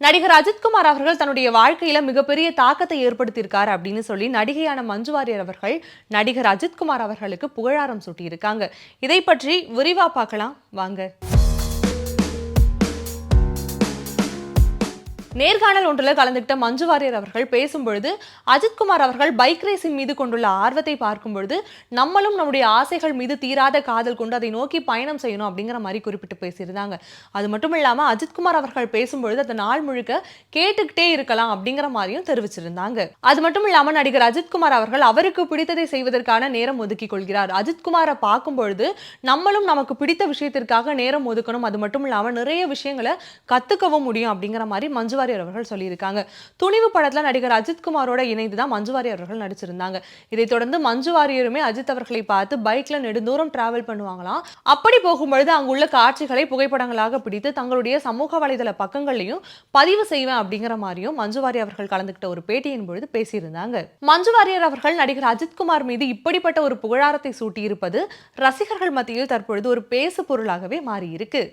நடிகர் அஜித்குமார் அவர்கள் தன்னுடைய வாழ்க்கையில மிகப்பெரிய தாக்கத்தை ஏற்படுத்தியிருக்காரு அப்படின்னு சொல்லி நடிகையான மஞ்சு வாரியர் அவர்கள் நடிகர் அஜித்குமார் அவர்களுக்கு புகழாரம் சூட்டியிருக்காங்க. இதை பற்றி விரிவா பார்க்கலாம் வாங்க. நேர்காணல் ஒன்றில் கலந்துகிட்ட மஞ்சு வாரியர் அவர்கள் பேசும்பொழுது அஜித்குமார் அவர்கள் பைக் ரேசிங் மீது கொண்டுள்ள ஆர்வத்தை பார்க்கும் பொழுது நம்மளும் நம்முடைய ஆசைகள் மீது தீராத காதல் கொண்டு அதை நோக்கி பயணம் செய்யணும் அப்படிங்கிற மாதிரி குறிப்பிட்டு பேசியிருந்தாங்க. அது மட்டும் இல்லாமல் அஜித்குமார் அவர்கள் பேசும்பொழுது அந்த நாள் முழுக்க கேட்டுக்கிட்டே இருக்கலாம் அப்படிங்கிற மாதிரியும் தெரிவிச்சிருந்தாங்க. அது மட்டும் இல்லாமல் நடிகர் அஜித்குமார் அவர்கள் அவருக்கு பிடித்ததை செய்வதற்கான நேரம் ஒதுக்கிக் கொள்கிறார். அஜித்குமாரை பார்க்கும் பொழுது நம்மளும் நமக்கு பிடித்த விஷயத்திற்காக நேரம் ஒதுக்கணும். அது மட்டும் இல்லாமல் நிறைய விஷயங்களை கத்துக்கவும் முடியும் அப்படிங்கிற மாதிரி மஞ்சு வாரியர் அவர்கள் சொல்லியிருக்காங்க. துணிவு படத்துல நடிகர் அஜித்குமாரோட இணைந்துதான் மஞ்சு வாரியர் அவர்கள் நடிச்சிருந்தாங்க. இதை தொடர்ந்து மஞ்சு வாரியருமே அஜித் அவர்களை பார்த்து பைக்ல நெடுந்தூரம் டிராவல் பண்ணுவாங்களாம். அப்படி போகும்பொழுது அங்குள்ள காட்சிகளை புகைப்படங்களாக பிடித்து தங்களுடைய சமூக வலைதள பக்கங்களையும் பதிவு செய்வேன் அப்படிங்கிற மாதிரியும் மஞ்சு வாரியர் அவர்கள் கலந்துகிட்ட ஒரு பேட்டியின் பொழுது பேசியிருந்தாங்க. மஞ்சு வாரியர் அவர்கள் நடிகர் அஜித்குமார் மீது இப்படிப்பட்ட ஒரு புகழாரத்தை சூட்டியிருப்பது ரசிகர்கள் மத்தியில் தற்பொழுது ஒரு பேசு பொருளாகவே மாறியிருக்கு.